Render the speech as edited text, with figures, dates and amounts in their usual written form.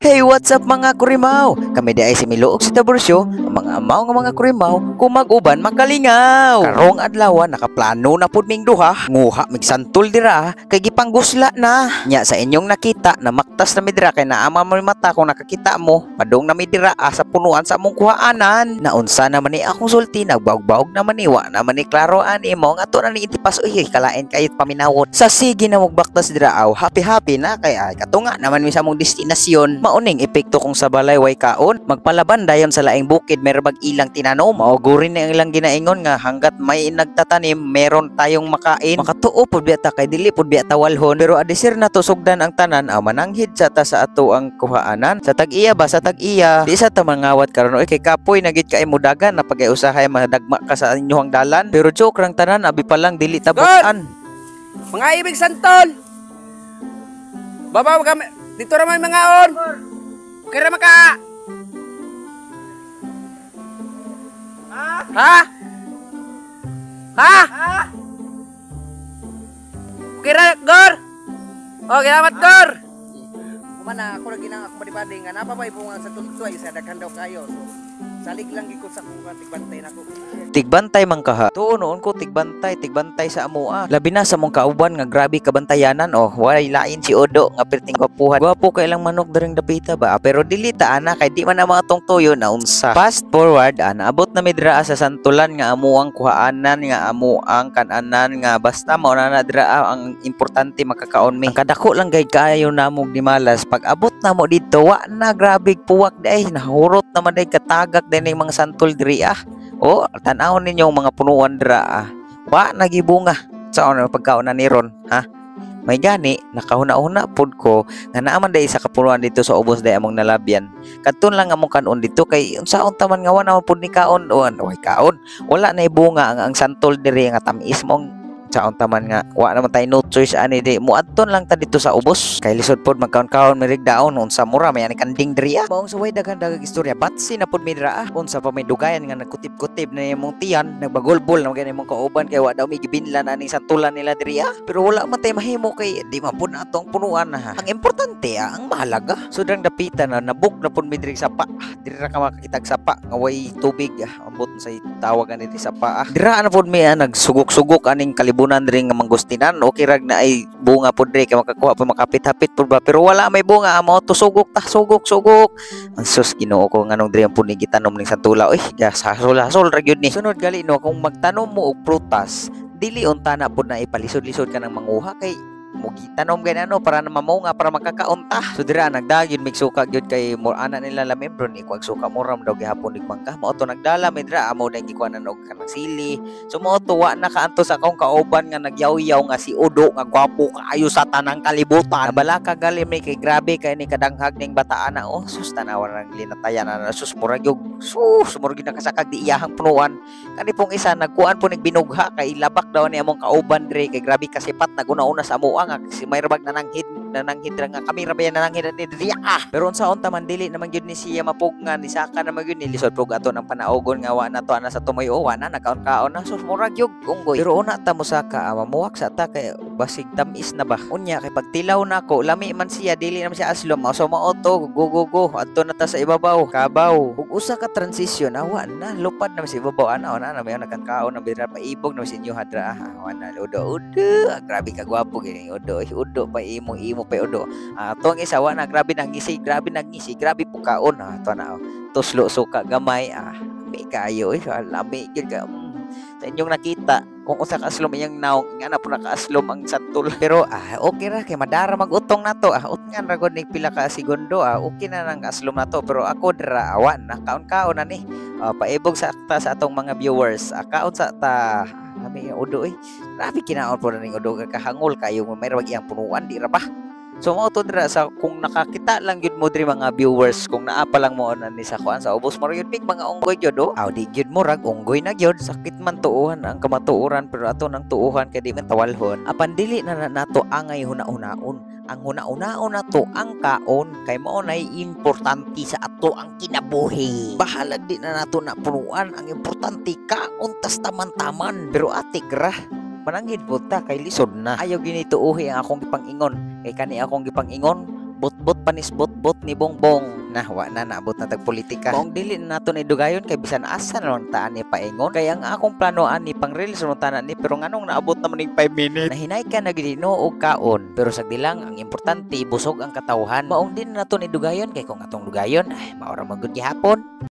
Hey, what's up mga kurimaw? Kami di ay si Milo og si Tabursyo, ang mga amaw nga mga kurimaw, kumag-uban makalingaw. Karong adlaw nakaplano na pud ming duha, nguha mig santol dira kay gipanggusla na. Nya sa inyong nakita na maktas na mi dira kay naama mo mata kung nakakita mo, padung na mi dira sa punuan sa among kuhaanan. Naunsa naman ni akong sulti nagbaog-baog naman ni wa naman ni klaroan imo nga to na ni itipas uy kalain kayit paminawot. Sa sige na magbaktas dira aw, happy na kay ay katunga naman mi sa among destinasyon. Mauning epekto kung sa balay way kaon, magpalaban dayon sa laing bukid meron ilang tinanom. Maugurin na ilang ginaingon nga hanggat may nagtatanim meron tayong makain. Makatuo pud biya ta kay dili pud biya ta walhon, pero adisir na to sugdan ang tanan mananghid sa ta sa ato ang kuhaanan. Sa tag-iya ba sa tag-iya di sa ta mangawat karon oy kay kapoy nagit kay mudagan na pagay-usahay madagma ka sa inyohang dalan, pero joke rang tanan abi pa lang dili tabutan. Mga ibig santol. Baba kami dito ra may mga on. Kira maka. Ha? Kira gor. Oh, salamat gor. Kumana ako lagi nang ako padi-padi nga napa ba ibunga sa tultoy sa daghan daw kayo. So, salig lang gikot sa kung tigbantay nako. Tigbantay man kaha. Tuon noon ko tigbantay sa amoa. Labi na sa mong kauban nga grabe kabantayanan way lain si Odo nga perting gwapuhan. Gwapo kay lang manok daring dapita ba. Pero dili ta ana kay di man na mga tong tuyo na unsa. Fast forward naabot na midra sa santulan nga amuang kuhaanan nga amuang kananan nga basta mao na dira ang importante makakaon mi. Ang kadako lang gay kayo namog ni malas pag abot na mo dito wa na grabe puwak day nahurot naman day katagak din ng mga santol diri tanaw ninyo mga punuan dira wa nagibunga sa pagkaon na ni ron may gani nakahuna-una pod ko nga naaman day sa kapunuan dito sa ubos day among nalabyan kadton lang among kanon dito kay unsaon taman nga wala pod ni kaon way kaon wala na ibunga ang santol diri nga tamis mong saon taman nga wa naman tay no choice ani di muadton lang ta dito sa ubos kay lisod pod magkaon-kaon mi rigdaon unsa mura may ani kanding diri maong sa way daghan-daghang istorya batsi na pod mi dira unsa pa may dugayan nga nagkutib-kutib na imong tiyan nagbagolbol na gani imong kauban kay wa daw mi gibinlan ani santulan nila diri pero wala man tay mahimo kay di man pod atong punuan ang importante ang mahalaga sudrang dapitan na nabuk na pod mi diri sa pa diri ra ka makakitag sapa nga way tubig ambot sa tawagan diri sa pa dira na pod mi nagsugok-sugok aning kalibunan diri nga manggustinan okay rag na ay bunga pod diri kay makakuha pa makapit-hapit pod ba pero wala may bunga amo to sugok ang sus Ginoo ko nganong diri ang pud ni gitanom ning santula hasol ra gyud ni sunod gali no kung magtanom mo og prutas dili unta na pod na ipalisod-lisod ka ng manguha kay mugi tanom ganano para na mamunga para makakaunta so dira nagdagyod mig suka gyud kay mo ana nila la membro ni kuag suka mo ram daw gihapon nig mangka mao to nagdala midra amo dai gikuanan og kanang sili so mao to wa na kaanto sa akong kauban nga nagyaw-yaw nga si Odo nga gwapo kaayo sa tanang kalibutan nabala ka galim ni kay grabe kay ni kadanghag ning bataan sus tanawan nang linatayan na sus murag yung murag nakasakag di iyahang punuan kani pong isa nagkuan po binugha kay labak daw ni among kauban dire kay grabe kasipat naguna-una sa amo nga si may rabag nananghid nga kami rabayan nananghid ni diriya pero unsaon ta man dili naman gyud ni siya mapugngan ni saka naman gyud ni lisod pug ato ng panaogon nga wa na to ana sa tumayo wa na nakaon-kaon na sus murag gyud unggoy pero una ta mo saka mamuwak sa ta kay basig tamis na ba unya kay pagtilaw nako lami man siya dili naman siya aslom so mao to go adto na ta sa ibabaw kabaw ug usa ka transisyon wa na lupad na si ibabaw ana na may nakakaon na bira pa ibog na si inyo hadra wa na udo grabe ka gwapo gini Udo pa imo pa Udo tuang isa wa na grabe nangisi grabe pukaon to na tuslo suka gamay may kayo lami gyud ka sa inyong nakita kung usa ka aslom iyang naong nga na po nakaaslom ang santol pero okay ra kay madara magutong nato utngan ra gud ning pila ka segundo okay na nang aslom nato pero ako dira awan na kaon na ni paibog sa ta sa atong mga viewers kaon sa ta kami Udo grabe kinaon po na ning Udo kahangol kayo may rawag iyang punuan di ra ba so mao to dira sa kung nakakita lang gyud mo diri mga viewers kung naa pa lang mo ni sa kuan sa ubos mo gyud mga unggoy gyud di gyud mo rag unggoy na gyud sakit man tuuhan ang kamatuoran pero ato nang tuuhan kay di man tawalhon apan dili na nato angay huna-unaon ang huna-unaon nato ang kaon kay mao nay importante sa ato ang kinabuhi bahalag di na nato na punuan ang importante kaon tas taman-taman pero atik ra mananghid po ta kay lisod na ayaw ginituuhi ang akong gipangingon kay kani akong gipangingon bot-bot panis bot-bot ni Bongbong. Nah, wa na naabot na tag politika. Maong dili na nato ni dugayon kay bisan asa na lang taan ni paingon. Kaya ang akong planoan ni pang reels ron tanan ni pero nganong naabot naman ning 5 minutes. Nahinay ka na gidino og kaon. Pero sagdi lang ang importante busog ang katawhan. Maong din na nato ni dugayon kay kung atong dugayon ay maora magud gihapon.